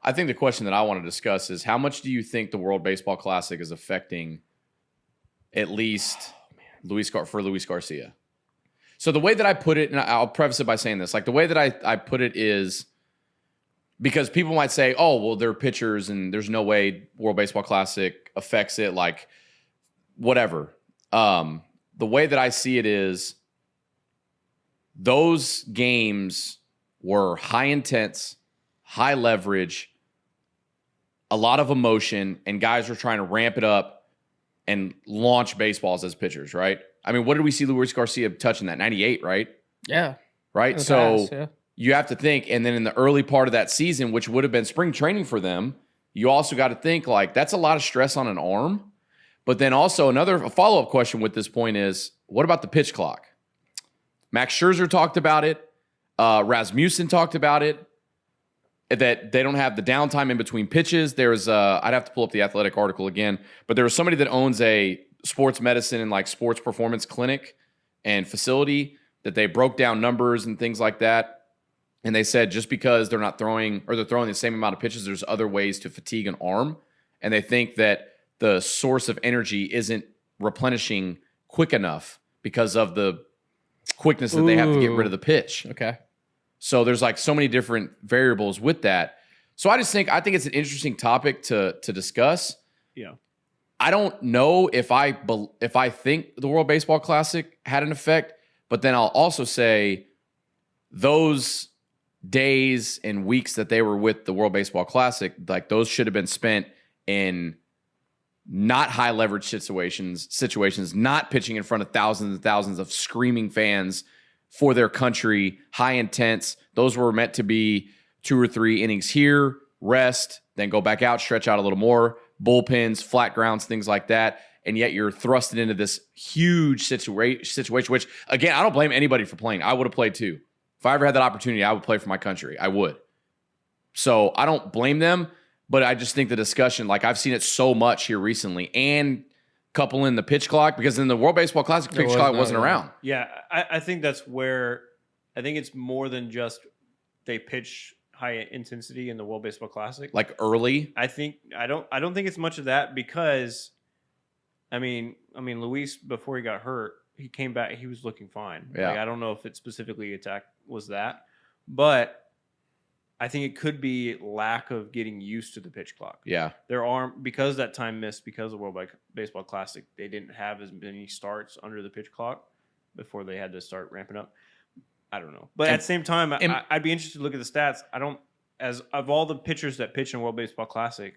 I think the question that I want to discuss is how much do you think the World Baseball Classic is affecting at least Luis Garcia? So the way that I put it, and I'll preface it by saying this, like the way that I put it is because people might say, oh, well, they're pitchers and there's no way World Baseball Classic affects it, like whatever. The way that I see it is those games were high intense, high leverage, a lot of emotion, and guys were trying to ramp it up and launch baseballs as pitchers, right? I mean, what did we see Luis Garcia touching that? 98, right? Yeah. Right? So you have to think, and then in the early part of that season, which would have been spring training for them, you also got to think, like, that's a lot of stress on an arm. But then also a follow-up question with this point is, what about the pitch clock? Max Scherzer talked about it. Rasmussen talked about it. That they don't have the downtime in between pitches. There's I'd have to pull up the Athletic article again, but there was somebody that owns a sports medicine and like sports performance clinic and facility that they broke down numbers and things like that. And they said just because they're not throwing or they're throwing the same amount of pitches, there's other ways to fatigue an arm. And they think that the source of energy isn't replenishing quick enough because of the quickness that they have to get rid of the pitch. Okay. So there's like so many different variables with that. So I think it's an interesting topic to discuss. Yeah. I don't know if I think the World Baseball Classic had an effect, but then I'll also say those days and weeks that they were with the World Baseball Classic, like those should have been spent in not high leverage situations, not pitching in front of thousands and thousands of screaming fans for their country, high intense. Those were meant to be 2 or 3 innings here, rest, then go back out, stretch out a little more, bullpens, flat grounds, things like that. And yet you're thrusted into this huge situation, which, again, I don't blame anybody for playing. I would have played too. If I ever had that opportunity, I would play for my country. I would. So I don't blame them, but I just think the discussion, like I've seen it so much here recently, and couple in the pitch clock, because in the World Baseball Classic, pitch clock wasn't around. Yeah, I think that's where I think it's more than just they pitch high intensity in the World Baseball Classic. Like early? I don't think it's much of that because I mean Luis, before he got hurt, he came back, he was looking fine. Yeah. Like, I don't know if it specifically was that, but I think it could be lack of getting used to the pitch clock. Yeah. Because that time missed, because of the World Baseball Classic, they didn't have as many starts under the pitch clock before they had to start ramping up. I don't know. But at the same time, I'd be interested to look at the stats. As of all the pitchers that pitch in World Baseball Classic,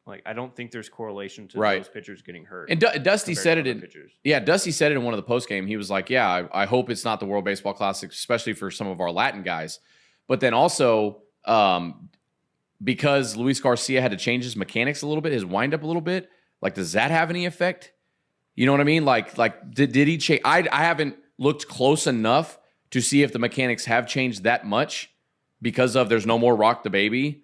like I don't think there's correlation to those pitchers getting hurt. And Dusty said it Dusty said it in one of the post game. He was like, "Yeah, I hope it's not the World Baseball Classic, especially for some of our Latin guys." But then also, because Luis Garcia had to change his mechanics a little bit, his windup a little bit, like does that have any effect? You know what I mean? Like did he change? I haven't looked close enough to see if the mechanics have changed that much because of there's no more rock the baby.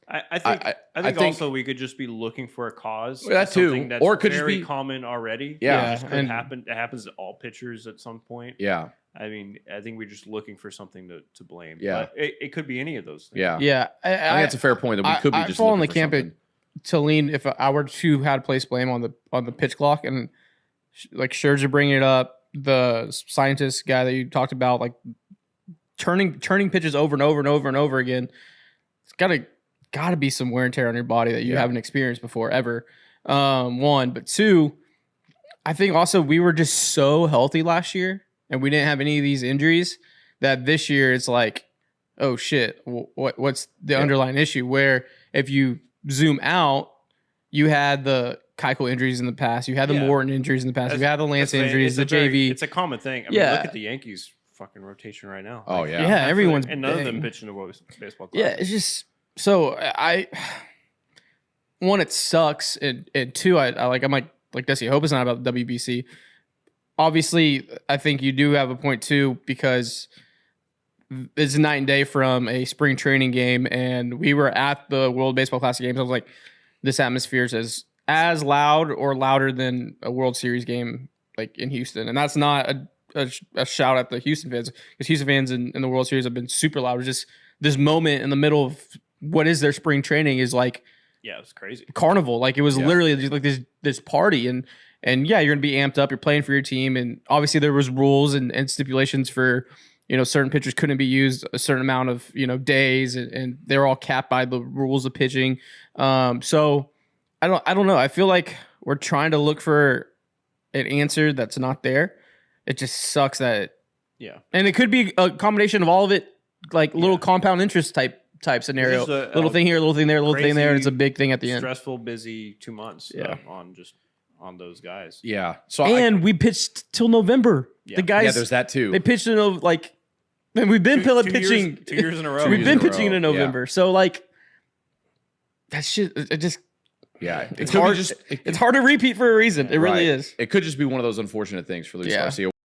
I think also we could just be looking for a cause. That too, that's or it could very just be common already. Yeah, it happens to all pitchers at some point. Yeah, I mean, I think we're just looking for something to blame. Yeah, but it could be any of those things. Yeah, yeah. I think that's a fair point. That we could be just fall in the looking for camp to lean if I were to have place blame on the pitch clock, and like Scherzer bringing it up, the scientist guy that you talked about, like turning pitches over and over and over and over again. It's got to be some wear and tear on your body that you haven't experienced before ever. One, but two, I think also we were just so healthy last year and we didn't have any of these injuries that this year it's like, oh shit, what's the underlying issue? Where if you zoom out, you had the Keuchel injuries in the past, you had the Morton injuries in the past, you had the Lance injuries, the JV. It's a common thing. I mean, look at the Yankees fucking rotation right now. Oh yeah, yeah, everyone's and none of them pitching the World Baseball Classic. Yeah, it's just so one, it sucks, and two, I'm like Dusty, I hope it's not about the WBC. Obviously, I think you do have a point too, because it's a night and day from a spring training game, and we were at the World Baseball Classic games. I was like, this atmosphere is as loud or louder than a World Series game, like in Houston, and that's not a shout at the Houston fans, because Houston fans in the World Series have been super loud. It's just this moment in the middle of what is their spring training is like Yeah, it was crazy. carnival. Like it was Yeah. literally just like this party, and yeah, you're gonna be amped up. You're playing for your team, and obviously there was rules and stipulations for, you know, certain pitchers couldn't be used a certain amount of, you know, days, and they're all capped by the rules of pitching. So I don't know. I feel like we're trying to look for an answer that's not there. It just sucks that, Yeah. and it could be a combination of all of it, like little compound interest type scenario. It's just Little thing here, little thing there, little thing there, and it's a big thing at the end. Stressful, busy 2 months. Yeah. On those guys. Yeah. So And we pitched till November. Yeah. The guys, there's that too. they pitched in like, and we've been pitching 2 years in a row. We've years been in a pitching row, in November, so like that shit. It just yeah. it's could be hard. just It's hard to repeat for a reason. It really right. is. It could just be one of those unfortunate things for Luis Yeah. Garcia.